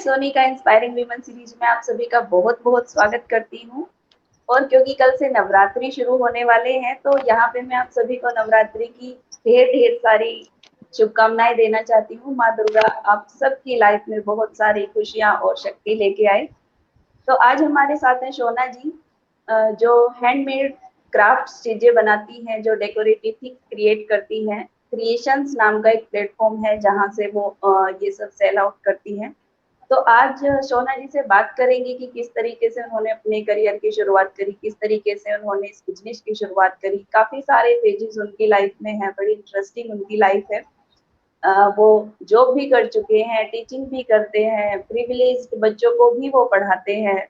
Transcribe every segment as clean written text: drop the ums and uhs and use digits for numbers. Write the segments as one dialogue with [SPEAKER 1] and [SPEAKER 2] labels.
[SPEAKER 1] सोनी का inspiring women series में आप सभी का बहुत बहुत स्वागत करती हूँ। और क्योंकि कल से नवरात्रि शुरू होने वाले हैं तो यहाँ पे मैं आप सभी को नवरात्रि की ढेर ढेर सारी शुभकामनाएं देना चाहती हूँ। माँ दुर्गा आप सबकी लाइफ में बहुत सारी खुशियाँ और शक्ति लेके आए। तो आज हमारे साथ हैं शोना जी, जो हैंडमेड क्राफ्ट चीजें बनाती हैं, जो डेकोरेटिव थिंग्स क्रिएट करती हैं। क्रिएशंस नाम का एक प्लेटफॉर्म है जहाँ से वो ये सब सेल आउट करती हैं। तो आज शोना जी से बात करेंगे कि किस तरीके से उन्होंने अपने करियर की शुरुआत करी, किस तरीके से उन्होंने इस बिजनेस की शुरुआत करी। काफी सारे पेजेस उनकी लाइफ में हैं, बड़ी इंटरेस्टिंग उनकी लाइफ है। वो जॉब भी कर चुके हैं, टीचिंग भी करते हैं, प्रिविलेज्ड बच्चों को भी वो पढ़ाते हैं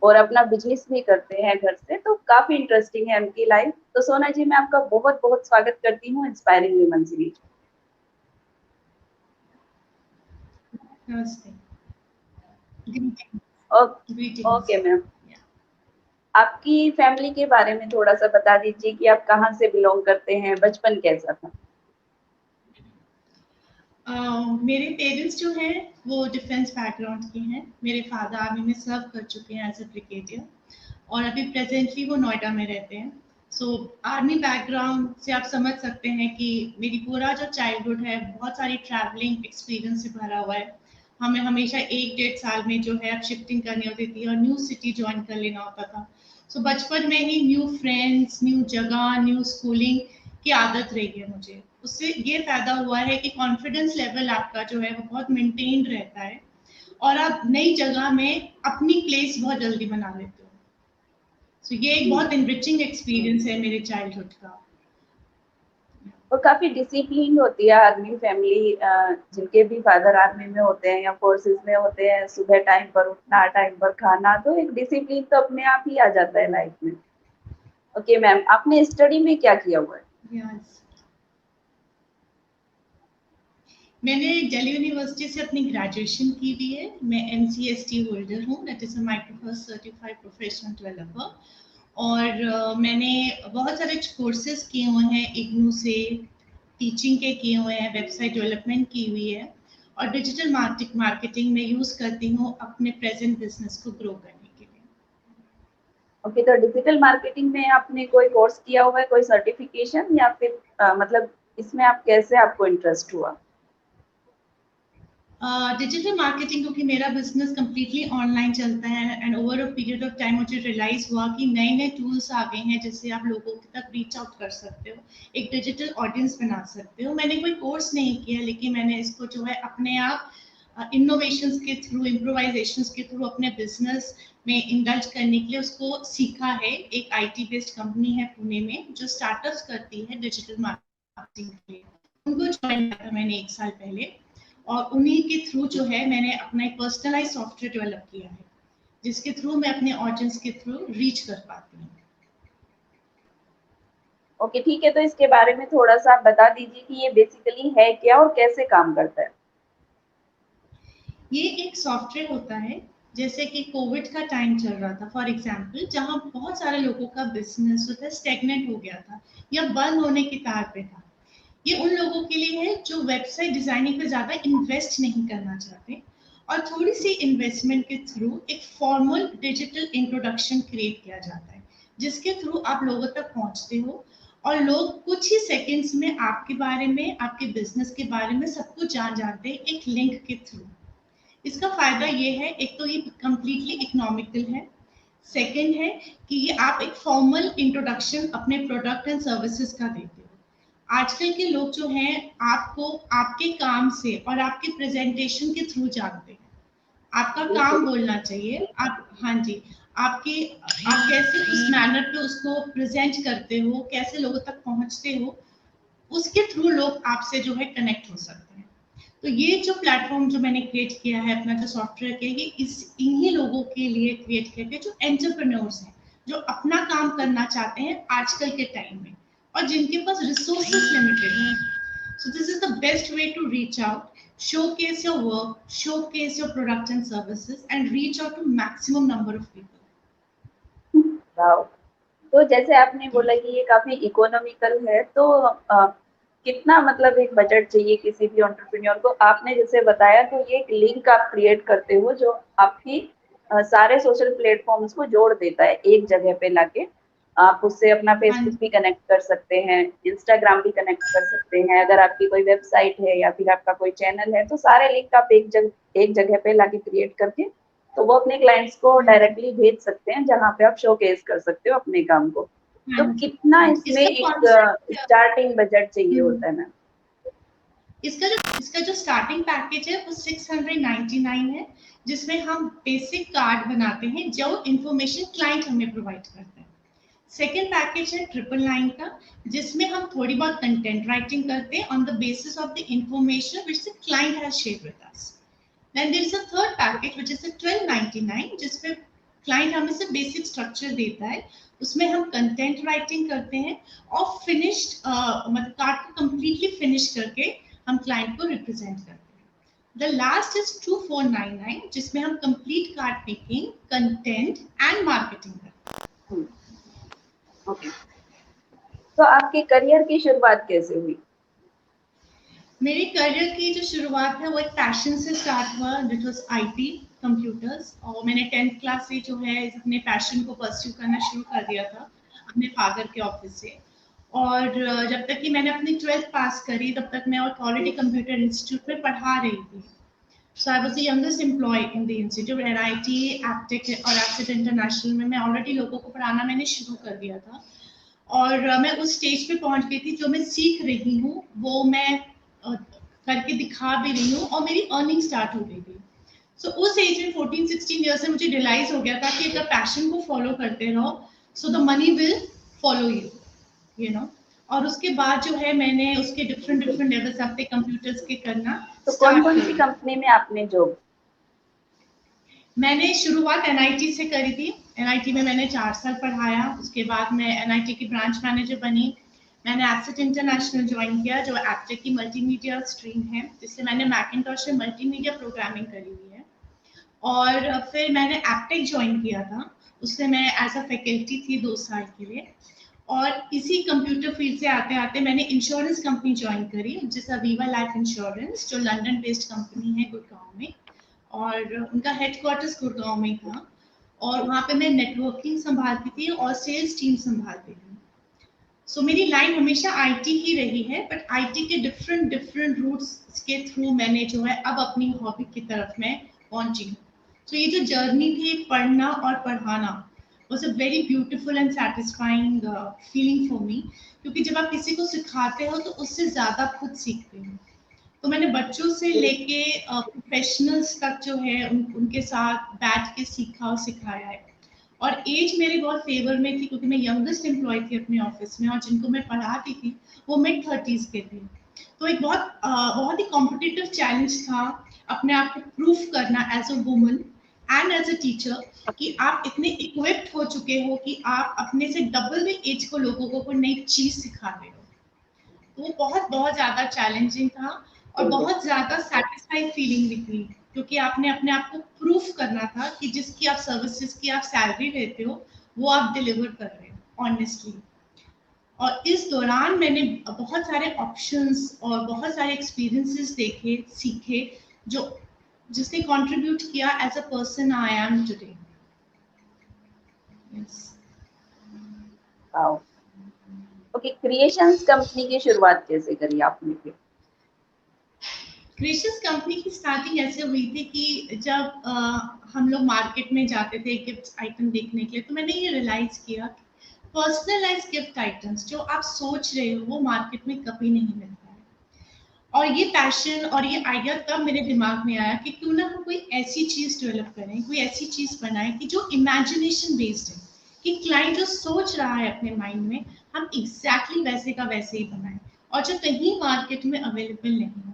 [SPEAKER 1] और अपना बिजनेस भी करते हैं घर से। तो काफी इंटरेस्टिंग है उनकी लाइफ। तो सोना जी, मैं आपका बहुत बहुत स्वागत करती हूँ इंस्पायरिंग वीमेन सीरीज।
[SPEAKER 2] नमस्ते।
[SPEAKER 1] ओके मैम, आपकी फैमिली के बारे में थोड़ा सा बता दीजिए कि आप कहाँ से बिलोंग करते हैं, बचपन कैसा था।
[SPEAKER 2] मेरे पेरेंट्स जो हैं वो डिफेंस बैकग्राउंड के हैं। मेरे फादर आर्मी में सर्व कर चुके हैं एज अ ब्रिगेडियर और अभी प्रेजेंटली वो नोएडा में रहते हैं। सो आर्मी बैकग्राउंड से आप समझ सकते हैं कि मेरी पूरा जो चाइल्डहुड है बहुत सारी ट्रैवलिंग एक्सपीरियंस से भरा हुआ है। हमें हमेशा 1-1.5 साल में जो है अब शिफ्टिंग करनी होती थी और न्यू सिटी ज्वाइन कर लेना होता था। सो बचपन में ही न्यू फ्रेंड्स, न्यू जगह, न्यू स्कूलिंग की आदत रही है मुझे। उससे ये फायदा हुआ है कि कॉन्फिडेंस लेवल आपका जो है वो बहुत मेंटेन्ड रहता है और आप नई जगह में अपनी प्लेस बहुत जल्दी बना लेते हो। सो ये एक बहुत इनरिचिंग एक्सपीरियंस है मेरे चाइल्डहुड का।
[SPEAKER 1] और काफी डिसिप्लिन होती है आर्मी फैमिली, जिनके भी फादर आर्मी में होते हैं या फोर्सेस में होते हैं। सुबह टाइम पर उठना, टाइम पर खाना, तो एक डिसिप्लिन तो अपने आप ही आ जाता है लाइफ में। ओके मैम, आपने स्टडी में क्या किया हुआ है।
[SPEAKER 2] yes. मैंने दिल्ली यूनिवर्सिटी से अपनी ग्रेजुएशन की हुई है। मैं MCST होल्डर हूँ, that is a Microsoft certified professional developer. और मैंने बहुत सारे कोर्सेज किए हुए हैं इग्नू से, टीचिंग के किए हुए हैं, वेबसाइट डेवलपमेंट की हुई है और डिजिटल मार्केटिंग में यूज़ करती हूँ अपने प्रेजेंट बिजनेस को ग्रो करने के लिए।
[SPEAKER 1] ओके, तो डिजिटल मार्केटिंग में आपने कोई कोर्स किया हुआ है, कोई सर्टिफिकेशन, या फिर मतलब इसमें आप कैसे, आपको इंटरेस्ट हुआ।
[SPEAKER 2] डिजिटल मार्केटिंग क्योंकि मेरा बिजनेस कम्प्लीटली ऑनलाइन चलता है and over a period of time मुझे रियलाइज हुआ कि नए नए टूल्स आ गए हैं जिससे आप लोगों तक रीच आउट कर सकते हो, एक डिजिटल ऑडियंस बना सकते हो। मैंने कोई कोर्स नहीं किया लेकिन मैंने इसको जो है अपने आप इनोवेशंस के थ्रू, इम्प्रोवाइजेशंस के थ्रू अपने बिजनेस में इंडल्ज करने के लिए उसको सीखा है। एक IT बेस्ड कंपनी है पुणे में जो स्टार्टअप्स करती है डिजिटल मार्केटिंग के लिए, उनको ज्वाइन किया मैंने 1 साल पहले और उन्हीं के थ्रू जो है मैंने अपना एक पर्सनलाइज सॉफ्टवेयर डेवलप किया है जिसके थ्रू मैं अपने ऑडियंस के थ्रू रीच कर पाती हूँ।
[SPEAKER 1] ओके ठीक है, तो इसके बारे में थोड़ा सा आप बता दीजिए कि ये बेसिकली है क्या और कैसे काम करता है।
[SPEAKER 2] ये एक सॉफ्टवेयर होता है, जैसे कि कोविड का टाइम चल रहा था फॉर एग्जाम्पल, जहाँ बहुत सारे लोगों का बिजनेस जो था स्टेगनेंट हो गया था या बंद होने की तार पे था। ये उन लोगों के लिए है जो वेबसाइट डिजाइनिंग पे ज्यादा इन्वेस्ट नहीं करना चाहते और थोड़ी सी इन्वेस्टमेंट के थ्रू एक फॉर्मल डिजिटल इंट्रोडक्शन क्रिएट किया जाता है जिसके थ्रू आप लोगों तक पहुंचते हो और लोग कुछ ही सेकंड्स में आपके बारे में, आपके बिजनेस के बारे में सब कुछ जान जाते हैं एक लिंक के थ्रू। इसका फायदा ये है, एक तो ये कंप्लीटली इकोनॉमिकल है, सेकंड है कि ये आप एक फॉर्मल इंट्रोडक्शन अपने प्रोडक्ट एंड सर्विसेज का देते हो। आजकल के लोग जो हैं आपको आपके काम से और आपके प्रेजेंटेशन के थ्रू जानते हैं। आपका काम
[SPEAKER 1] बिल्कुल।
[SPEAKER 2] बोलना चाहिए, आप, हाँ जी, आपके आप कैसे उस मैनर पे उसको प्रेजेंट करते हो, कैसे लोगों तक पहुंचते हो, उसके थ्रू लोग आपसे जो है कनेक्ट हो सकते हैं। तो ये जो प्लेटफॉर्म जो मैंने क्रिएट किया है, अपना जो सॉफ्टवेयर है, ये इन्हीं लोगों के लिए क्रिएट किया गया जो एंटरप्रेन्योर्स हैं, जो अपना काम करना चाहते हैं आजकल के टाइम में और जिनके पास रिसोर्सेज लिमिटेड हैं। So this is the best way to reach out, showcase your work, showcase your products and services and reach out to maximum number of people.
[SPEAKER 1] Wow. तो जैसे आपने बोला कि ये काफी इकोनॉमिकल है, तो कितना मतलब एक बजट चाहिए किसी भी एंटरप्रेन्योर को? आपने जैसे बताया तो ये एक लिंक आप क्रिएट करते हो जो आपकी सारे सोशल प्लेटफॉर्म्स को जोड़ देता है एक जगह पे लाके। आप उससे अपना
[SPEAKER 2] हाँ
[SPEAKER 1] फेसबुक भी कनेक्ट कर सकते हैं, इंस्टाग्राम भी कनेक्ट कर सकते हैं, अगर आपकी कोई वेबसाइट है या फिर आपका कोई चैनल है तो सारे लिंक आप एक जगह पे लाके क्रिएट करके तो वो अपने क्लाइंट्स को
[SPEAKER 2] हाँ जी,
[SPEAKER 1] डायरेक्टली भेज सकते हैं जहाँ पे आप शोकेस कर सकते हो अपने काम को।
[SPEAKER 2] हाँ
[SPEAKER 1] तो
[SPEAKER 2] जी,
[SPEAKER 1] कितना
[SPEAKER 2] हाँ जी।
[SPEAKER 1] इसमें
[SPEAKER 2] इसका
[SPEAKER 1] एक
[SPEAKER 2] कॉन्सेप्ट
[SPEAKER 1] स्टार्टिंग बजट चाहिए होता है मैम?
[SPEAKER 2] इसका जो स्टार्टिंग पैकेज है वो 699 है, जिसमें हम बेसिक कार्ड बनाते हैं जो इंफॉर्मेशन क्लाइंट हमें प्रोवाइड करता है। सेकेंड पैकेज है 999 का, जिसमें हम थोड़ी बहुत कंटेंट राइटिंग करते हैं on the basis of the information which the client has shared with us. Then there is a third package which is 1299, जिसमें क्लाइंट हमें से बेसिक स्ट्रक्चर देता है, उसमें हम कंटेंट राइटिंग करते हैं और फिनिश्ड मतलब कार्ड को कंप्लीटली फिनिश करके हम क्लाइंट को रिप्रेजेंट करते हैं। द लास्ट इज 2499, जिसमें हम complete card making, content and marketing करते हैं।
[SPEAKER 1] ओके। तो आपके करियर की शुरुआत कैसे हुई?
[SPEAKER 2] मेरे करियर की जो शुरुआत है वो एक पैशन से स्टार्ट हुआ, विच वाज आईटी कंप्यूटर्स। और मैंने 10th क्लास से जो है अपने पैशन को परस्यू करना शुरू कर दिया था अपने फादर के ऑफिस से। और जब तक कि मैंने अपनी 12th पास करी तब तक मैं और क्वालिटी कंप्यूटर इंस्टीट्यूट में पढ़ा रही थी। So I was the youngest employee in the institute. NIT, Aptech और एप्सेट इंटरनेशनल में मैं ऑलरेडी लोगों को पढ़ाना मैंने शुरू कर दिया था। और मैं उस स्टेज पे पहुंच गई थी, जो मैं सीख रही हूँ वो मैं करके दिखा भी रही हूँ और मेरी अर्निंग स्टार्ट हो गई थी। सो उस एज में 14-16 ईयर से मुझे रियलाइज हो गया था कि अगर पैशन को फॉलो करते रहो so the money will follow you, you know. और उसके बाद जो है मैंने उसके डिफरेंट
[SPEAKER 1] बिल्कुल।
[SPEAKER 2] डिफरेंट लेवल्स अपने कंप्यूटर्स के करना
[SPEAKER 1] तो कौन
[SPEAKER 2] स्टार्ट
[SPEAKER 1] कौन सी
[SPEAKER 2] कर।
[SPEAKER 1] कंपनी में आपने जॉब?
[SPEAKER 2] मैंने शुरुआत एनआईटी से करी थी। एनआईटी में मैंने 4 साल पढ़ाया, उसके बाद मैं एनआईटी की ब्रांच मैनेजर बनी। मैंने एप्सेट इंटरनेशनल ज्वाइन किया जो एप्टेक की मल्टीमीडिया स्ट्रीम है, जिससे मैंने मैकिन्टॉश में मल्टीमीडिया प्रोग्रामिंग करी हुई है। और फिर मैंने एप्टेक ज्वाइन किया था, उससे मैं एज अ फैकल्टी थी 2 साल के लिए। और इसी कंप्यूटर फील्ड से आते आते मैंने इंश्योरेंस कंपनी ज्वाइन करी, जिसका वीवा लाइफ इंश्योरेंस, जो लंदन बेस्ड कंपनी है गुड़गांव में। और उनका हेडक्वार्टर्स गुड़गांव में था। और वहाँ पे मैं नेटवर्किंग संभालती थी और सेल्स टीम संभालती थी। सो मेरी लाइन हमेशा आईटी ही रही है, बट आईटी के डिफरेंट डिफरेंट रूट्स के थ्रू मैंने जो है अब अपनी हॉबी की तरफ मैं पहुंची हूँ। तो ये जो जर्नी थी पढ़ना और पढ़ाना was a very beautiful and satisfying feeling for me, क्योंकि जब आप किसी को सिखाते हो तो उससे ज़्यादा आप खुद सीखते हो। तो मैंने बच्चों से लेके प्रोफेशनल्स तक जो है उनके साथ बैठ के सीखा और सिखाया है। और एज मेरे बहुत फेवर में थी, क्योंकि मैं यंगेस्ट एम्प्लॉय थी अपने ऑफिस में और जिनको मैं पढ़ाती थी वो मिड 30s के थे। तो एक बहुत ही कॉम्पिटिटिव चैलेंज था अपने आप को प्रूफ करना as a woman and as a teacher, कि आप इतने इक्विप्ड हो चुके हो कि आप अपने से डबल द एज को लोगों को कोई नई चीज सिखा रहे हो। तो वो बहुत बहुत ज़्यादा चैलेंजिंग था और
[SPEAKER 1] बिल्कुल।
[SPEAKER 2] बहुत ज़्यादा सैटिस्फाइड फीलिंग भी थी, क्योंकि आपने अपने आप को प्रूफ करना था कि जिसकी आप सर्विसेज की आप सैलरी लेते हो वो आप डिलीवर कर रहे हो ऑनेस्टली। और इस दौरान मैंने बहुत सारे ऑप्शंस और बहुत सारे एक्सपीरियंसेस देखे, सीखे, जो जिसने कंट्रीब्यूट किया as a person I am today. Yes.
[SPEAKER 1] Wow. Okay, creations company की शुरुआत कैसे करी आपने फिर?
[SPEAKER 2] क्रिएशंस कंपनी की स्टार्टिंग ऐसे हुई थी कि जब हम लोग मार्केट में जाते थे गिफ्ट आइटम देखने के लिए, तो मैंने ये रियलाइज किया पर्सनलाइज गिफ्ट आइटम्स जो आप सोच रहे हो वो मार्केट में कभी नहीं मिलता है। और ये पैशन और ये आइडिया तब मेरे दिमाग में आया कि क्यों ना हम कोई ऐसी चीज डेवलप करें, कोई ऐसी चीज बनाएं कि जो इमेजिनेशन बेस्ड है, कि क्लाइंट जो सोच रहा है अपने माइंड में हम एग्जैक्टली वैसे का वैसे ही बनाएं और जो कहीं मार्केट में अवेलेबल नहीं हो।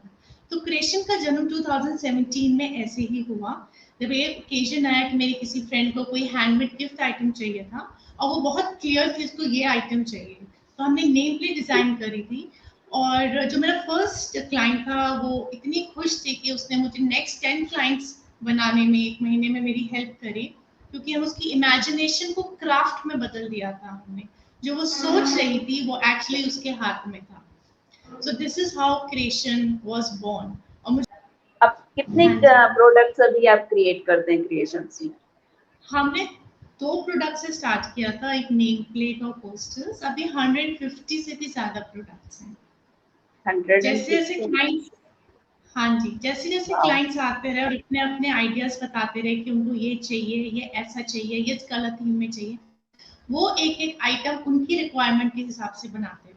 [SPEAKER 2] तो क्रिएशन का जन्म 2017 में ऐसे ही हुआ, जब ये ओकेजन आया कि मेरी किसी फ्रेंड को कोई हैंडमेड गिफ्ट आइटम चाहिए था और वो बहुत क्लियर थी उसको ये आइटम चाहिए। तो हमने नेम प्लेट डिजाइन करी थी। और जो मेरा फर्स्ट क्लाइंट था वो इतनी खुश थी कि उसने मुझे नेक्स्ट 10 क्लाइंट्स बनाने में 1 महीने में मेरी हेल्प करी, क्योंकि हम उसकी इमेजिनेशन को क्राफ्ट में बदल दिया था हमने। जो वो सोच रही थी वो एक्चुअली उसके हाथ में था। So this is how creation was born. और मुझे
[SPEAKER 1] अब कितने
[SPEAKER 2] हाँ जी,
[SPEAKER 1] प्रोडक्ट्स अभी आप क्रिएट करते हैं क्रिएशंस में?
[SPEAKER 2] हमने 2 प्रोडक्ट से स्टार्ट किया था, एक नेम प्लेट और पोस्टर्स। अभी 150 से भी ज्यादा प्रोडक्ट्स हैं। जैसे जैसे
[SPEAKER 1] 150?
[SPEAKER 2] क्लाइंट्स, हाँ जी, जैसे जैसे
[SPEAKER 1] वाओ।
[SPEAKER 2] क्लाइंट्स आते रहे और अपने अपने आइडियाज बताते रहे कि उनको ये चाहिए, ये ऐसा चाहिए, ये इस कलर थीम में चाहिए, वो एक एक आइटम उनकी रिक्वायरमेंट के हिसाब से बनाते रहे।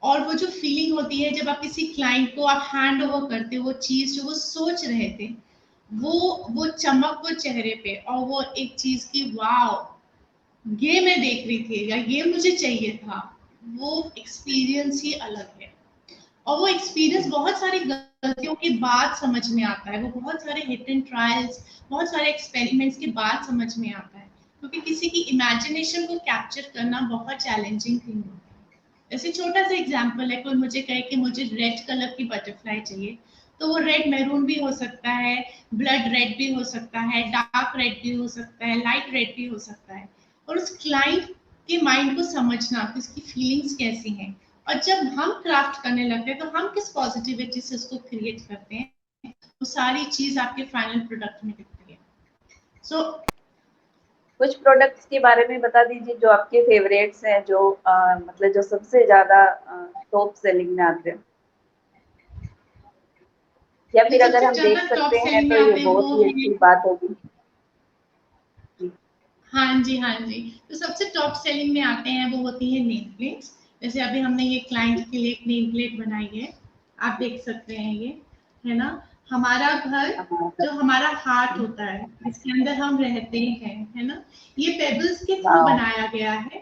[SPEAKER 2] और वो जो फीलिंग होती है जब आप किसी क्लाइंट को आप हैंड ओवर करते हो वो चीज जो वो सोच रहे थे, वो चमक वो चेहरे पे, और वो एक चीज की वाओ ये मैं देख रही थी या ये मुझे चाहिए था, वो एक्सपीरियंस ही अलग है। और वो एक्सपीरियंस बहुत सारी गलतियों के बाद समझ में आता है, वो बहुत सारे हिट एंड ट्रायल्स, बहुत सारे एक्सपेरिमेंट्स के बाद समझ में आता है, क्योंकि किसी की इमेजिनेशन को कैप्चर करना बहुत चैलेंजिंग थिंग होता है। जैसे छोटा सा एग्जांपल है, कोई मुझे कहे कि मुझे रेड कलर की बटरफ्लाई चाहिए, तो वो रेड मैरून भी हो सकता है, ब्लड रेड भी हो सकता है, डार्क रेड भी हो सकता है, लाइट रेड भी हो सकता है। और उस क्लाइंट के माइंड को समझना कि उसकी फीलिंग्स कैसी हैं, और जब हम क्राफ्ट करने लगते हैं तो हम किस पॉजिटिविटी से उसको क्रिएट करते हैं, वो सारी चीज आपके फाइनल प्रोडक्ट में दिखती है। सो
[SPEAKER 1] कुछ प्रोडक्ट्स के बारे में बता दीजिए जो आपके फेवरेट्स हैं, जो मतलब जो सबसे ज्यादा टॉप सेलिंग में आते हैं, या
[SPEAKER 2] जो
[SPEAKER 1] फिर अगर
[SPEAKER 2] सबसे
[SPEAKER 1] हम
[SPEAKER 2] ज्यादा
[SPEAKER 1] देख
[SPEAKER 2] टॉप
[SPEAKER 1] सकते हैं
[SPEAKER 2] सेलिंग में
[SPEAKER 1] तो ये
[SPEAKER 2] आते हैं
[SPEAKER 1] बहुत
[SPEAKER 2] वो
[SPEAKER 1] ही
[SPEAKER 2] है,
[SPEAKER 1] अच्छी बात होगी।
[SPEAKER 2] हाँ जी हाँ जी, तो सबसे टॉप सेलिंग में आते हैं वो होती है नेम प्लेट्स। जैसे अभी हमने ये क्लाइंट के लिए एक नेम प्लेट बनाई है, आप देख सकते हैं, ये है ना हमारा घर,
[SPEAKER 1] हमारा।
[SPEAKER 2] जो हमारा हार्ट होता है जिसके अंदर हम रहते हैं, है ना, ये पेबल्स के थ्रू
[SPEAKER 1] वाओ।
[SPEAKER 2] बनाया गया है,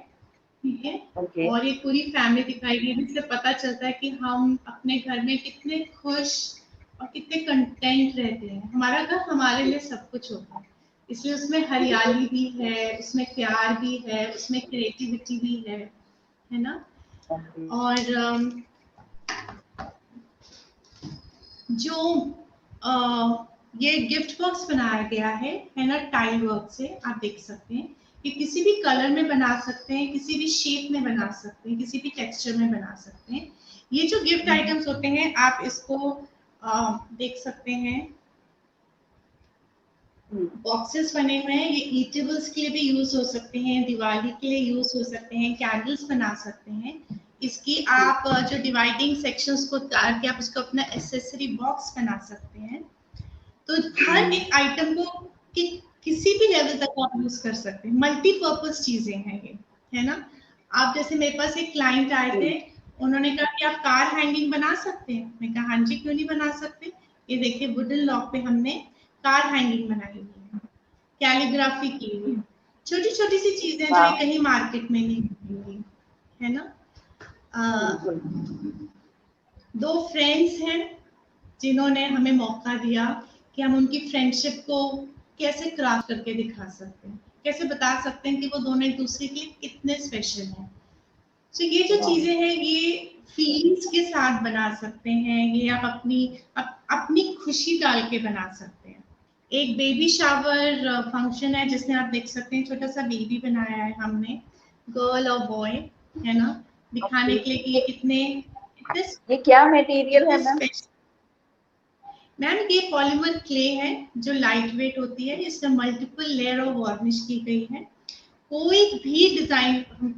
[SPEAKER 2] ठीक है।
[SPEAKER 1] ओके।
[SPEAKER 2] और ये पूरी फैमिली दिखाई गई, जिससे पता चलता है कि हम अपने घर में कितने खुश और कितने कंटेंट रहते हैं। हमारा घर हमारे लिए सब कुछ होता है, इसलिए उसमें हरियाली भी है, उसमें प्यार भी है, उसमें क्रिएटिविटी भी है ना। और जो ये गिफ्ट बॉक्स बनाया गया है ना, टाइल वर्क से, आप देख सकते हैं कि किसी भी कलर में बना सकते हैं, किसी भी शेप में बना सकते हैं, किसी भी टेक्सचर में बना सकते हैं। ये जो गिफ्ट आइटम्स होते हैं आप इसको देख सकते हैं, बॉक्सेस बने हुए हैं, ये ईटेबल्स के लिए भी यूज हो सकते हैं, दिवाली के लिए यूज हो सकते हैं, कैंडल्स बना सकते हैं। इसकी आप जो डिवाइडिंग सेक्शंस को उतार के आप उसको अपना एक्सेसरी बॉक्स बना सकते हैं। तो हर एक आइटम को किसी भी लेवल तक आप यूज कर सकते हैं, मल्टीपर्पज चीजें हैं ये, है ना। आप जैसे मेरे पास एक क्लाइंट आए थे, उन्होंने कहा कि आप कार हैंगिंग बना सकते हैं, मैं कहा हाँ जी क्यों नहीं बना सकते। ये देखिए वुडन लॉक पे हमने कार हैंगिंग बनाई हुई है, कैलीग्राफी की हुई है, छोटी छोटी सी चीजें जो ये कहीं मार्केट में नहीं मिलेंगी, है ना।
[SPEAKER 1] बिल्कुल।
[SPEAKER 2] दो फ्रेंड्स हैं जिन्होंने हमें मौका दिया कि हम उनकी फ्रेंडशिप को कैसे क्राफ्ट करके दिखा सकते हैं, कैसे बता सकते हैं कि वो दोनों एक दूसरे के लिए कितने स्पेशल हैं। तो ये जो चीजें हैं ये फीलिंग्स के साथ बना सकते हैं, ये आप अपनी खुशी डाल के बना सकते हैं। एक बेबी शावर फंक्शन है जिसमें आप देख सकते हैं छोटा सा बेबी बनाया है हमने, गर्ल और बॉय, है ना, दिखाने के लिए कि ये कितने
[SPEAKER 1] ये क्या मटेरियल है मैम?
[SPEAKER 2] स्पेशल। मैम ये पॉलीमर क्ले है जो लाइट वेट होती है, इसमें मल्टीपल लेयर ऑफ वार्निश की गई है, कोई भी डिजाइन हम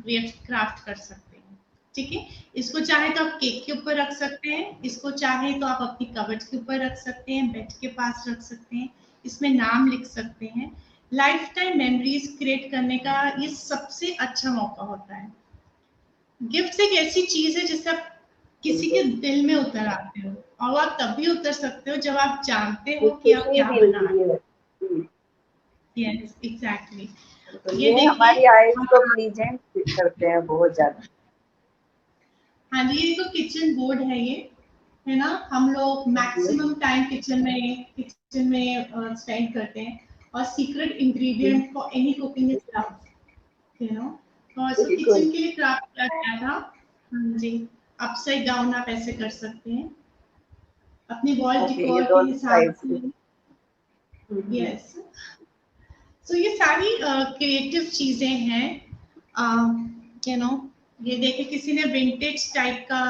[SPEAKER 2] क्राफ्ट कर सकते हैं, ठीक है। इसको चाहे तो आप केक के ऊपर रख सकते हैं, इसको चाहे तो आप अपनी कबर्ड के ऊपर रख सकते हैं, बेड के पास रख सकते हैं, इसमें नाम लिख सकते हैं। लाइफ टाइम मेमोरीज क्रिएट करने का ये सबसे अच्छा मौका होता है। गिफ्ट एक ऐसी चीज है जिससे आप किसी के दिल में उतर आते हो, और आप तब भी उतर सकते हो जब आप जानते हो कि आप
[SPEAKER 1] खुशी
[SPEAKER 2] क्या बना
[SPEAKER 1] मिलती
[SPEAKER 2] रहे
[SPEAKER 1] है।
[SPEAKER 2] हो। Yes exactly.
[SPEAKER 1] तो
[SPEAKER 2] ये
[SPEAKER 1] ये
[SPEAKER 2] देखिए
[SPEAKER 1] हमारी आइज को प्लीजेंट करते हैं बहुत ज्यादा।
[SPEAKER 2] हाँ जी, ये तो किचन बोर्ड है ये, है ना। हम लोग मैक्सिमम टाइम किचन में स्पेंड करते हैं, और secret ingredient for any cooking is love, you know. और सो
[SPEAKER 1] बिल्कुल।
[SPEAKER 2] किचन के लिए क्राफ्ट किया गया था। हाँ जी, अपसाइड डाउन आप ऐसे कर सकते हैं अपनी वॉल
[SPEAKER 1] ओके, ये
[SPEAKER 2] डिकोर के
[SPEAKER 1] दोनों
[SPEAKER 2] हिसाब
[SPEAKER 1] साइड से।
[SPEAKER 2] से। यस, सो ये सारी क्रिएटिव चीजें हैं, यू नो। ये देखिए किसी ने विंटेज टाइप का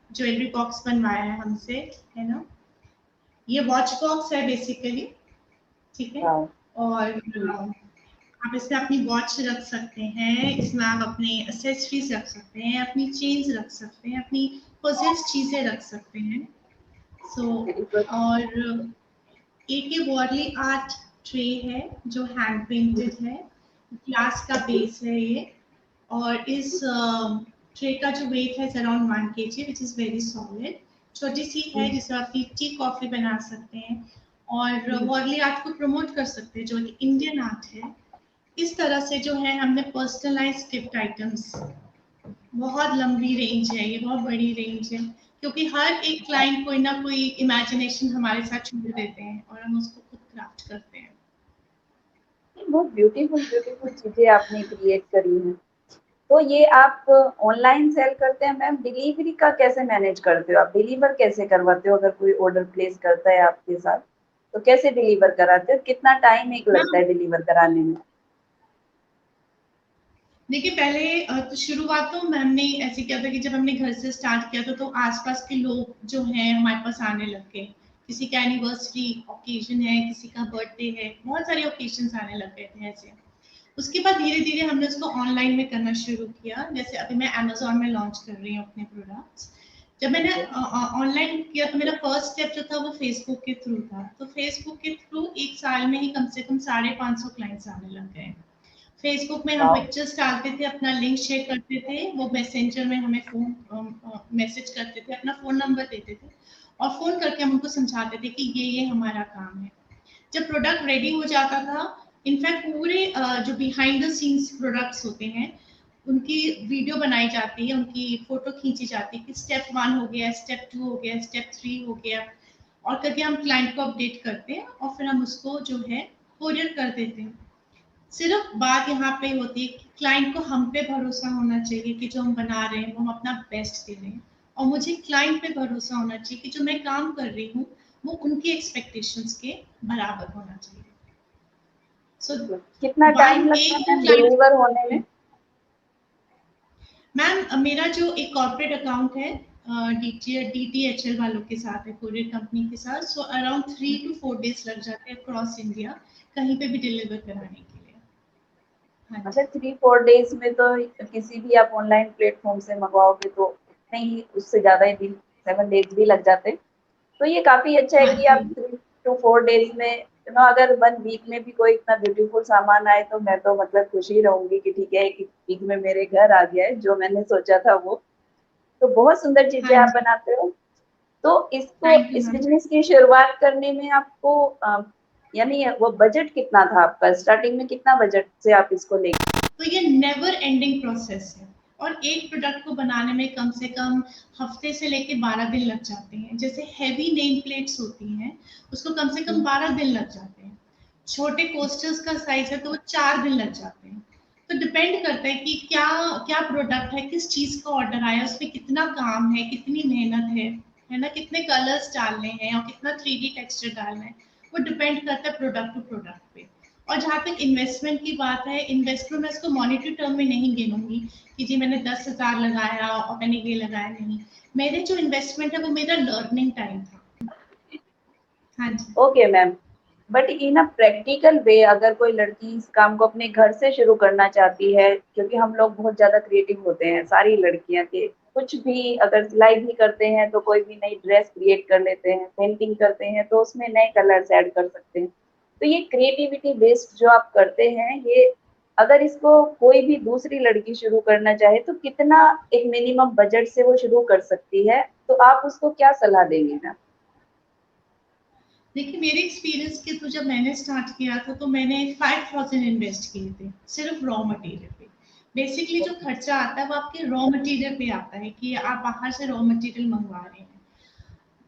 [SPEAKER 2] ज्वेलरी बॉक्स बनवाया है हमसे, है ना। ये वॉच बॉक्स है बेसिकली, ठीक है।
[SPEAKER 1] वाओ।
[SPEAKER 2] और आप इसमें अपनी वॉच रख सकते हैं, इसमें आप अपने एक्सेसरीज रख सकते हैं, अपनी चेन्स रख सकते हैं, अपनी पॉसेस चीजें रख सकते हैं। So
[SPEAKER 1] very good.
[SPEAKER 2] और एक ये वॉरली आर्ट ट्रे है जो हैंड पेंटेड है, ग्लास का बेस है ये। और इस ट्रे का जो वेट है around 1 kg, which is very solid. छोटी सी है जिससे आप टी कॉफी बना सकते हैं और वॉरली आर्ट को प्रमोट कर सकते हैं जो कि इंडियन आर्ट है। इस तरह से जो है हमने पर्सनलाइज गिफ्ट आइटम्स, बहुत लंबी रेंज है ये, बहुत बड़ी रेंज है, क्योंकि हर एक क्लाइंट कोई ना कोई इमेजिनेशन हमारे साथ छोड़ देते हैं और हम उसको खुद क्राफ्ट करते हैं।
[SPEAKER 1] बहुत ब्यूटीफुल ब्यूटीफुल चीजें आपने क्रिएट करी हैं। तो ये आप ऑनलाइन सेल करते हैं मैम, डिलीवरी का कैसे मैनेज करते हो आप, डिलीवर कैसे करवाते हो अगर कोई ऑर्डर प्लेस करता है आपके साथ, तो कैसे डिलीवर कराते हो, कितना टाइम एक लगता
[SPEAKER 2] मैम
[SPEAKER 1] है डिलीवर कराने में?
[SPEAKER 2] देखिए, पहले तो शुरुआत तो हमने ऐसे किया था कि जब हमने घर से स्टार्ट किया था तो आसपास के लोग जो हैं हमारे पास आने लग गए। किसी का एनिवर्सरी ओकेजन है, किसी का बर्थडे है, बहुत सारे ओकेजन आने लग गए थे ऐसे। उसके बाद धीरे धीरे हमने उसको ऑनलाइन में करना शुरू किया। जैसे अभी मैं अमेजोन में लॉन्च कर रही हूँ अपने प्रोडक्ट्स। जब मैंने
[SPEAKER 1] ओके।
[SPEAKER 2] ऑनलाइन किया तो मेरा फर्स्ट स्टेप जो था वो फेसबुक के थ्रू था। तो फेसबुक के थ्रू एक साल में ही कम से कम 550 क्लाइंट्स आने लग गए। फेसबुक में हम
[SPEAKER 1] वाओ।
[SPEAKER 2] पिक्चर्स डालते थे, अपना लिंक शेयर करते थे, वो मैसेंजर में हमें फोन मैसेज करते थे, अपना फोन नंबर देते थे और फोन करके हम उनको समझाते थे कि ये हमारा काम है। जब प्रोडक्ट रेडी हो जाता था, इनफैक्ट पूरे जो बिहाइंड द सीन्स प्रोडक्ट्स होते हैं उनकी वीडियो बनाई जाती है, उनकी फोटो खींची जाती है कि स्टेप 1 हो गया, स्टेप 2 हो गया, स्टेप 3 हो गया, और करके हम क्लाइंट को अपडेट करते हैं और फिर हम उसको जो है कोरियर कर देते हैं। सिर्फ बात यहाँ पे होती है कि क्लाइंट को हम पे भरोसा होना चाहिए कि जो हम बना रहे हैं वो हम अपना बेस्ट दे रहे हैं, और मुझे क्लाइंट पे भरोसा होना चाहिए कि जो मैं काम कर रही हूँ वो उनकी एक्सपेक्टेशंस के बराबर होना चाहिए। सो
[SPEAKER 1] कितना टाइम
[SPEAKER 2] वन
[SPEAKER 1] लगता है
[SPEAKER 2] एक तो
[SPEAKER 1] मैम
[SPEAKER 2] क्लाइंट,
[SPEAKER 1] डिलीवर होने में?
[SPEAKER 2] मैम मेरा जो एक कॉर्पोरेट अकाउंट है DTHL वालों के साथ है, कोरियर कंपनी के साथ, सो अराउंड 3 to 4 days लग जाते हैं अक्रॉस इंडिया कहीं पे भी डिलीवर कराने के लिए। हाँ
[SPEAKER 1] अच्छा,
[SPEAKER 2] जी।
[SPEAKER 1] 3-4 डेज में तो किसी भी आप ऑनलाइन प्लेटफॉर्म से मंगवाओगे तो उतने ही, उससे ज्यादा ही दिन, 7 डेज भी लग जाते हैं। तो ये काफी अच्छा है
[SPEAKER 2] हाँ
[SPEAKER 1] कि
[SPEAKER 2] जी।
[SPEAKER 1] आप 3-4 डेज में, अगर 1 वीक में भी कोई इतना ब्यूटीफुल सामान आए तो मैं तो मतलब खुश ही रहूंगी कि ठीक है, एक वीक में मेरे घर आ गया है जो मैंने सोचा था वो। तो बहुत सुंदर चीजें
[SPEAKER 2] हाँ
[SPEAKER 1] आप
[SPEAKER 2] जी।
[SPEAKER 1] बनाते हो। तो इसको,
[SPEAKER 2] थैंक यू
[SPEAKER 1] इस
[SPEAKER 2] मैम।
[SPEAKER 1] बिजनेस की शुरुआत करने में आपको यानी वो बजट कितना था आपका, स्टार्टिंग में कितना बजट से आप इसको ले?
[SPEAKER 2] तो ये नेवर एंडिंग प्रोसेस है, और एक प्रोडक्ट को बनाने में कम से कम हफ्ते से लेके 12 दिन लग जाते हैं। जैसे हैवी नेम प्लेट्स होती हैं उसको कम से कम 12 दिन लग जाते हैं। छोटे कोस्टर्स का साइज है तो वो 4 दिन लग जाते हैं। तो डिपेंड करता है कि क्या क्या प्रोडक्ट है, किस चीज का ऑर्डर आया, उसमें कितना काम है, कितनी मेहनत है ना, कितने कलर्स डालने हैं और कितना 3D टेक्सचर डालना है। वो डिपेंड करता है प्रोडक्ट टू प्रोडक्ट पे। और जहाँ तक इन्वेस्टमेंट की बात है, इन्वेस्टमेंट मैं इसको मॉनेटरी टर्म में नहीं गिनूंगी कि जी मैंने 10,000 लगाया और मैंने ये लगाया, नहीं। मेरे जो इन्वेस्टमेंट है वो मेरा लर्निंग टाइम था। हाँ जी।
[SPEAKER 1] Okay ma'am, but in a practical way अगर कोई लड़की इस काम को अपने घर से शुरू करना चाहती है, क्योंकि हम लोग बहुत ज्यादा क्रिएटिव होते हैं सारी लड़कियां के, कुछ भी अगर सिलाई भी करते हैं तो कोई भी नई ड्रेस क्रिएट कर लेते हैं, पेंटिंग करते हैं तो उसमें नए कलर्स ऐड कर सकते हैं। तो ये क्रिएटिविटी बेस्ड जो आप करते हैं, ये अगर इसको कोई भी दूसरी लड़की शुरू करना चाहे तो कितना एक मिनिमम बजट से वो शुरू कर सकती है, तो आप उसको क्या सलाह देंगे मैम?
[SPEAKER 2] देखिए, मेरे एक्सपीरियंस के तो जब मैंने स्टार्ट किया था तो मैंने 5,000 इन्वेस्ट किए थे सिर्फ रॉ मटेरियल पे। बेसिकली जो खर्चा आता है वो आपके रॉ मटेरियल पे आता है कि आप बाहर से रॉ मटेरियल मंगवा रहे हैं।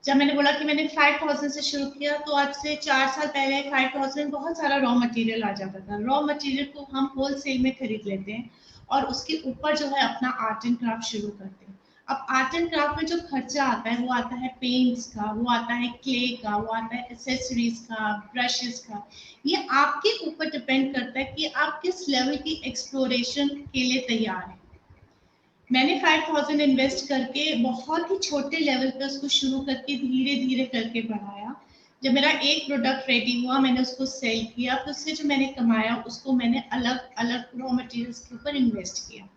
[SPEAKER 2] जब मैंने बोला कि मैंने 5,000 से शुरू किया तो आज से 4 साल पहले 5,000 बहुत सारा रॉ मटेरियल आ जाता था। रॉ मटेरियल को हम होलसेल में खरीद लेते हैं और उसके ऊपर जो है अपना आर्ट एंड क्राफ्ट शुरू करते हैं। अब आर्ट एंड क्राफ्ट में जो खर्चा आता है वो आता है पेंट्स का, वो आता है क्ले का, वो आता है एसेसरीज का, ब्रशेस का। ये आपके ऊपर डिपेंड करता है कि आप किस लेवल की एक्सप्लोरेशन के लिए तैयार हैं। मैंने 5000 इन्वेस्ट करके बहुत ही छोटे लेवल पे उसको शुरू करके धीरे धीरे करके बढ़ाया। जब मेरा एक प्रोडक्ट रेडी हुआ, मैंने उसको सेल किया, तो उससे जो मैंने कमाया उसको मैंने अलग अलग रॉ मटेरियल्स के ऊपर इन्वेस्ट किया।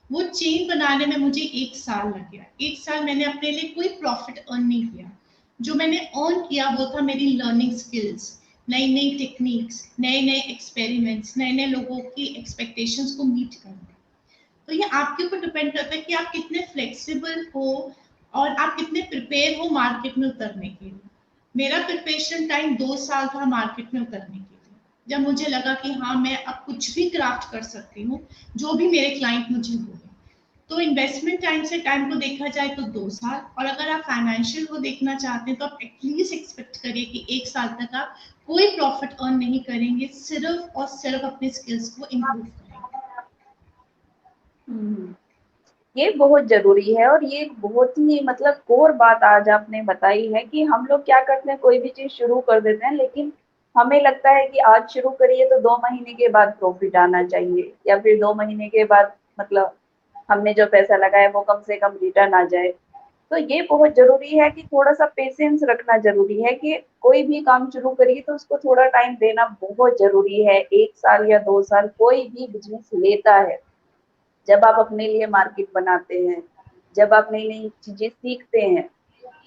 [SPEAKER 2] वो चेन बनाने में मुझे 1 साल लग गया। 1 साल मैंने अपने लिए कोई प्रॉफिट अर्न नहीं किया। जो मैंने अर्न किया वो था मेरी लर्निंग स्किल्स, नई नई टेक्निक्स, नए नए एक्सपेरिमेंट्स, नए नए लोगों की एक्सपेक्टेशंस को मीट करना। तो ये आपके ऊपर डिपेंड करता है कि आप कितने फ्लेक्सिबल हो और आप कितने प्रिपेयर हो मार्केट में उतरने के लिए। मेरा प्रिपरेशन टाइम 2 साल था मार्केट में उतरने के लिए, जब मुझे लगा कि हाँ मैं अब कुछ भी क्राफ्ट कर सकती हूँ, जो भी मेरे क्लाइंट मुझे बोले। तो इन्वेस्टमेंट टाइम से टाइम को देखा जाए तो 2 साल, और अगर आप फाइनेंशियल को देखना चाहते हैं तो आप एटलीस्ट एक्सपेक्ट करिए कि 1 साल तक आप कोई प्रॉफिट अर्न नहीं करेंगे, सिर्फ और सिर्फ अपने स्किल्स को इम्प्रूव करेंगे।
[SPEAKER 1] ये बहुत जरूरी है और ये बहुत ही मतलब कोर बात आज आपने बताई है कि हम लोग क्या करते हैं, कोई भी चीज शुरू कर देते हैं लेकिन हमें लगता है कि आज शुरू करिए तो 2 महीने के बाद प्रॉफिट आना चाहिए, या फिर 2 महीने के बाद मतलब हमने जो पैसा लगाया वो कम से कम रिटर्न आ जाए। तो ये बहुत जरूरी है कि थोड़ा सा पेशेंस रखना जरूरी है कि कोई भी काम शुरू करिए तो उसको थोड़ा टाइम देना बहुत जरूरी है। 1 साल या 2 साल कोई भी बिजनेस लेता है। जब आप अपने लिए मार्केट बनाते हैं, जब आप नई नई चीजें सीखते हैं,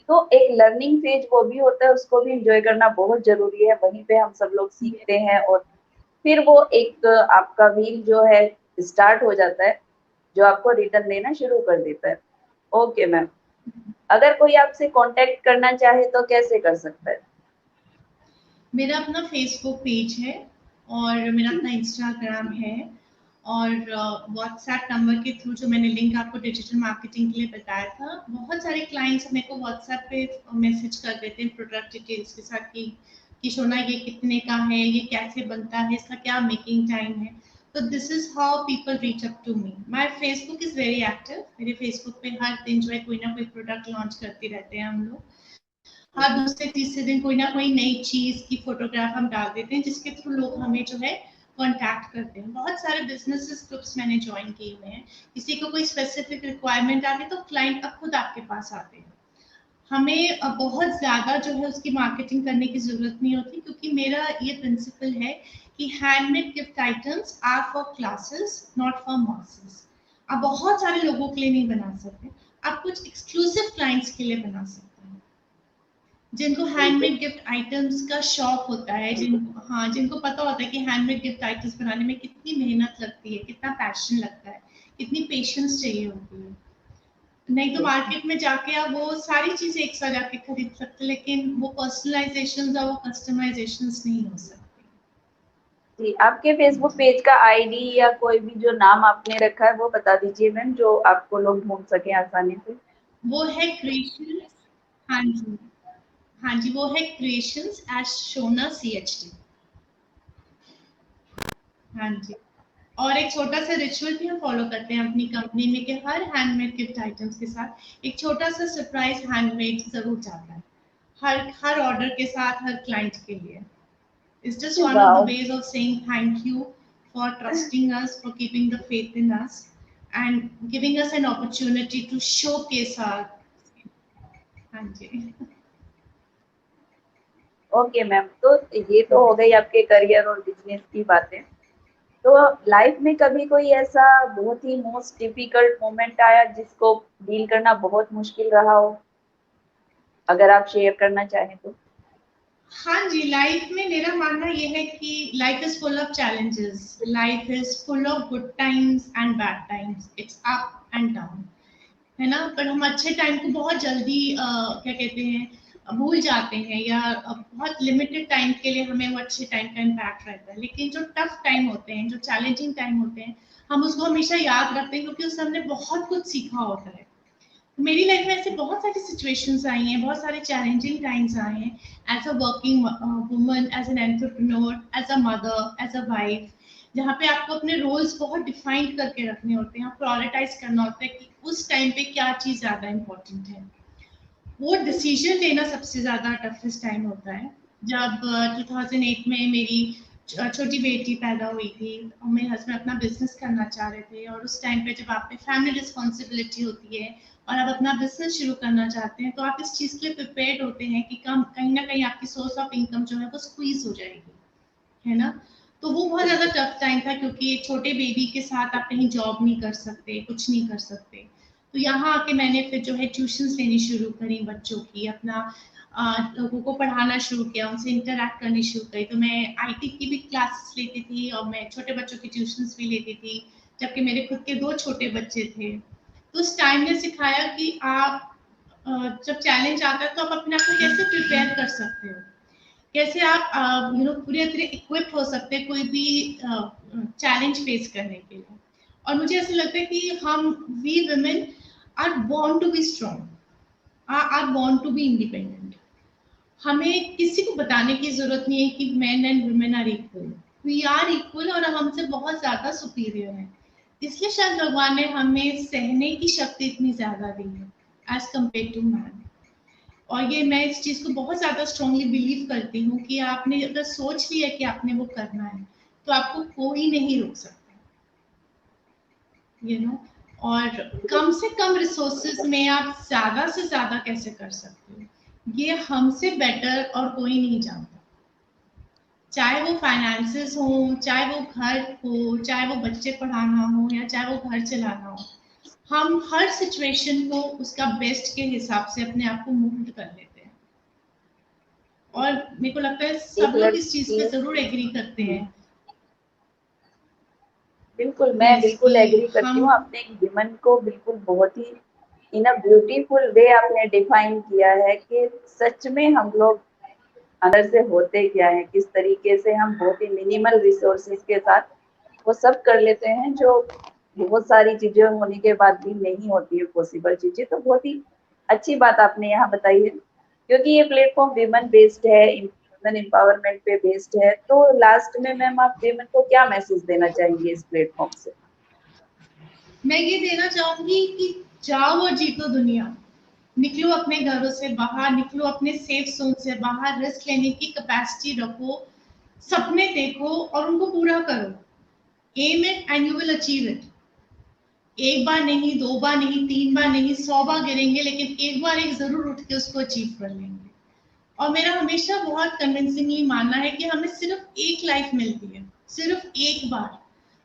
[SPEAKER 1] तो एक लर्निंग फेज वो भी होता है, उसको भी इंजॉय करना बहुत जरूरी है। वहीं पे हम सब लोग सीखते हैं और फिर वो एक आपका व्हील जो है स्टार्ट हो जाता है, जो आपको रिटर्न देना शुरू कर देता है। ओके मैम, अगर कोई आपसे कांटेक्ट करना चाहे तो कैसे कर सकता है?
[SPEAKER 2] मेरा अपना फेसबुक पेज है और मेरा अपना इंस्टाग्राम है, और व्हाट्सएप नंबर के थ्रू जो मैंने लिंक आपको डिजिटल मार्केटिंग के लिए बताया था, बहुत सारे क्लाइंट्स मेरे को व्हाट्सएप पे मैसेज कर देते हैं प्रोडक्ट डिटेल्स के साथ कि सोना ये कितने का है, ये कैसे बनता है, इसका क्या मेकिंग टाइम है। तो this is how people reach up to me. My Facebook is very active. मेरे फेसबुक पे हर दिन जो है कोई ना कोई प्रोडक्ट लॉन्च करते रहते हैं हम लोग। हर दूसरे तीसरे दिन कोई ना कोई नई चीज की फोटोग्राफ हम डाल देते हैं, जिसके थ्रू लोग हमें जो है कांटेक्ट करते हैं। बहुत सारे बिजनेसेस ग्रुप्स मैंने ज्वाइन किए हुए हैं। किसी को कोई स्पेसिफिक रिक्वायरमेंट आ गई तो क्लाइंट अब खुद आपके पास आते हैं। हमें बहुत ज्यादा जो है उसकी मार्केटिंग करने की जरूरत नहीं होती, क्योंकि मेरा ये प्रिंसिपल है कि handmade gift items are for classes, not for masses. आप बहुत सारे लोगों के लिए नहीं बना सकते, आप कुछ एक्सक्लूसिव क्लाइंट्स के लिए बना सकते हैं, जिनको हैंडमेड गिफ्ट आइटम्स का शौक होता है, जिनको पता होता है कि हैंडमेड गिफ्ट आइटम्स बनाने में कितनी मेहनत लगती है, कितना पैशन लगता है, कितनी पेशेंस चाहिए होती है। नहीं तो मार्केट में जाके आप वो सारी चीजें एक साथ जाके खरीद सकते, लेकिन वो पर्सनलाइजेशन और वो कस्टमाइजेशन नहीं हो सकती।
[SPEAKER 1] जी, आपके फेसबुक पेज का आईडी या कोई भी जो नाम आपने रखा है वो बता दीजिए मैम, जो आपको लोग ढूंढ सके आसानी से।
[SPEAKER 2] वो है क्रिएशन। हाँ जी, हाँ जी, वो है क्रिएशंस एज शोना CHD। हाँ जी। और एक छोटा सा रिचुअल भी हम फॉलो करते हैं अपनी कंपनी में कि हर हैंडमेड गिफ्ट आइटम्स के साथ एक छोटा सा सरप्राइज हैंडमेड जरूर जाता है, हर ऑर्डर के साथ, हर क्लाइंट के लिए। It's just one of the
[SPEAKER 1] way,
[SPEAKER 2] ways of saying thank you for trusting us, for keeping the faith in us and giving us an opportunity to showcase our. हाँ जी।
[SPEAKER 1] Okay ma'am, तो ये तो हो गई आपके करियर और business की बातें। तो लाइफ में कभी कोई ऐसा बहुत ही मोस्ट डिफिकल्ट मोमेंट आया जिसको डील करना बहुत मुश्किल रहा हो, अगर आप शेयर करना चाहें तो?
[SPEAKER 2] हाँ जी, लाइफ में मेरा मानना ये है कि life is full of challenges, life is full of good times and bad times, it's up and down, है ना। पर हम अच्छे टाइम को बहुत जल्दी क्या कहते हैं भूल जाते हैं, या बहुत लिमिटेड टाइम के लिए हमें वो अच्छे टाइम का इम्पैक्ट रहता है। लेकिन जो टफ टाइम होते हैं, जो चैलेंजिंग टाइम होते हैं, हम उसको हमेशा याद रखते हैं, क्योंकि उससे हमने बहुत कुछ सीखा होता है। मेरी लाइफ में ऐसे बहुत सारी सिचुएशंस आई हैं, बहुत सारे चैलेंजिंग टाइम्स आए हैं, as a working woman, as an entrepreneur, as a mother, as a wife, जहाँ पे आपको अपने रोल्स बहुत डिफाइन करके रखने होते हैं, प्रायोरिटाइज करना होता है कि उस टाइम पे क्या चीज ज्यादा इम्पोर्टेंट है। वो डिसीजन लेना सबसे ज्यादा टफेस्ट टाइम होता है। जब 2008 में मेरी छोटी बेटी पैदा हुई थी और मेरे हस्बैंड अपना बिजनेस करना चाह रहे थे, और उस टाइम पे जब आप पे फैमिली रिस्पॉन्सिबिलिटी होती है और आप अपना बिजनेस शुरू करना चाहते हैं, तो आप इस चीज़ के लिए प्रिपेयर्ड होते हैं कि कम कहीं ना कहीं आपकी सोर्स ऑफ इनकम जो है वो स्क्वीज हो जाएगी, है ना। तो वो बहुत ज़्यादा टफ टाइम था, क्योंकि एक छोटे बेबी के साथ आप कहीं जॉब नहीं कर सकते, कुछ नहीं कर सकते। तो यहाँ आके मैंने फिर जो है ट्यूशन्स लेनी शुरू करी बच्चों की, अपना लोगों को पढ़ाना शुरू किया, उनसे इंटरैक्ट करनी शुरू करी। तो मैं आईटी की भी क्लासेस लेती थी और मैं छोटे बच्चों की ट्यूशन्स भी लेती थी, जबकि मेरे खुद के 2 छोटे बच्चे थे। तो उस टाइम ने सिखाया कि आप जब चैलेंज आता है तो आप अपने आप को कैसे प्रिपेयर कर सकते हो, कैसे आप पूरी तरह इक्विप हो सकते हैं कोई भी चैलेंज फेस करने के लिए। और मुझे ऐसा लगता है कि हम we women are born to be strong, are born to be independent. हमें किसी को बताने की जरूरत नहीं है कि men and women are equal, we are equal, और हमसे बहुत ज्यादा सुपीरियर है। इसलिए शायद भगवान ने हमें सहने की शक्ति इतनी ज्यादा दी है एज कम्पेयर टू मैन। और ये मैं इस चीज को बहुत ज्यादा स्ट्रांगली बिलीव करती हूँ कि आपने अगर सोच लिया कि आपने वो करना है तो आपको कोई नहीं रोक सकता, यू नो। और कम से कम रिसोर्सेज में आप ज्यादा से ज्यादा कैसे कर सकते हो, ये हमसे बेटर और कोई नहीं जानता। चाहे वो फाइनेंसेस हो, चाहे वो घर हो, चाहे वो बच्चे पढ़ाना हो, या चाहे वो घर चलाना हो, हम हर सिचुएशन को उसका बेस्ट के हिसाब से अपने आप को मोल्ड कर लेते हैं। और मेरे को लगता है सब
[SPEAKER 1] एक
[SPEAKER 2] लोग इस चीज पे
[SPEAKER 1] लड़की,
[SPEAKER 2] जरूर एग्री करते हैं।
[SPEAKER 1] बिल्कुल मैं
[SPEAKER 2] यस
[SPEAKER 1] बिल्कुल
[SPEAKER 2] कि
[SPEAKER 1] एग्री करती
[SPEAKER 2] हम
[SPEAKER 1] हूँ। आपने एक विमन को बिल्कुल बहुत ही इन अ ब्यूटीफुल वे आपने डिफाइन किया है कि सच में हम लोग अंदर से होते क्या है, किस तरीके से हम बहुत ही मिनिमल रिसोर्सेज के साथ वो सब कर लेते हैं जो बहुत सारी चीजें होने के बाद भी नहीं होती है पॉसिबल चीजें। तो बहुत ही अच्छी बात आपने यहाँ बताई है, क्योंकि ये प्लेटफॉर्म विमेन बेस्ड है, वुमेन एम्पावरमेंट पे बेस्ड है। तो लास्ट में मैम आप विमेन को क्या मैसेज देना चाहेंगे इस प्लेटफॉर्म से?
[SPEAKER 2] मैं ये देना चाहूंगी कि जाओ और जीतो दुनिया, निकलो अपने घरों से बाहर, निकलो अपने सेफ जोन से बाहर, रिस्क लेने की कैपेसिटी रखो, सपने देखो और उनको पूरा करो। Aim it and you will achieve it. एक बार नहीं, 2 बार नहीं, 3 बार नहीं, 100 बार गिरेंगे, लेकिन एक बार एक जरूर उठ के उसको अचीव कर लेंगे। और मेरा हमेशा बहुत कन्विंसिंगली मानना है कि हमें सिर्फ एक लाइफ मिलती है, सिर्फ एक बार।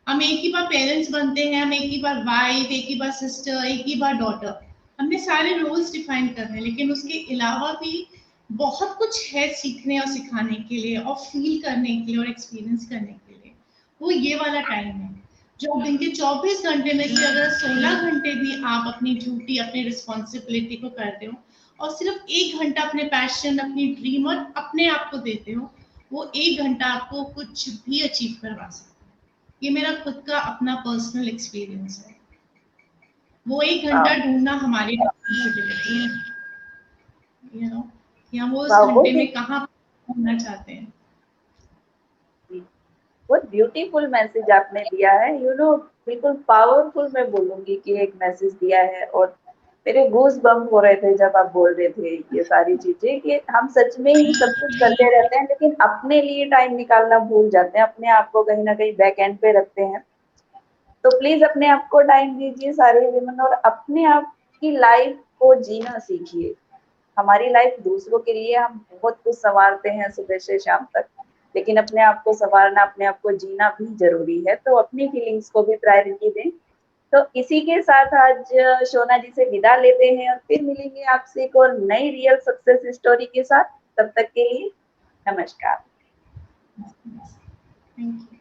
[SPEAKER 2] हम एक ही बार पेरेंट्स बनते हैं, हम एक ही बार वाइफ, एक ही बार सिस्टर, एक ही बार डॉटर। हमने सारे रोल्स डिफाइन करने हैं, लेकिन उसके अलावा भी बहुत कुछ है सीखने और सिखाने के लिए और फील करने के लिए और एक्सपीरियंस करने के लिए। वो ये वाला टाइम है जो दिन के 24 घंटे में से अगर 16 घंटे भी आप अपनी ड्यूटी, अपनी रिस्पॉन्सिबिलिटी को करते हो और सिर्फ 1 घंटा अपने पैशन, अपनी ड्रीम और अपने आप को देते हो, वो 1 घंटा आपको कुछ भी अचीव करवा सकता है। ये मेरा खुद का अपना पर्सनल एक्सपीरियंस है। वो 1 घंटा
[SPEAKER 1] हाँ,
[SPEAKER 2] ढूंढना हमारी रिस्पॉन्सिबिलिटी है, यू नो, कि हम वो उस घंटे
[SPEAKER 1] बहुत ही
[SPEAKER 2] में कहाँ होना चाहते हैं।
[SPEAKER 1] बहुत ब्यूटीफुल मैसेज आपने दिया है, यू नो, बिल्कुल पावरफुल मैं बोलूंगी कि एक मैसेज दिया है। और मेरे गूज बम्प हो रहे थे जब आप बोल रहे थे ये सारी चीजें, कि हम सच में ही सब कुछ करते रहते हैं लेकिन अपने लिए टाइम निकालना भूल जाते हैं, अपने आप को कहीं ना कहीं बैक एंड पे रखते हैं। तो प्लीज अपने आप को टाइम दीजिए सारे विमेन, और अपने आप की लाइफ को जीना सीखिए। हमारी लाइफ दूसरों के लिए हम बहुत कुछ संवारते हैं सुबह से शाम तक, लेकिन अपने आप को संवारना, अपने आप को जीना भी जरूरी है। तो अपनी फीलिंग्स को भी प्रायोरिटी दें। तो इसी के साथ आज शोना जी से विदा लेते हैं और फिर मिलेंगे आपसे एक और नई रियल सक्सेस स्टोरी के साथ। तब तक के लिए नमस्कार।
[SPEAKER 2] Thank you.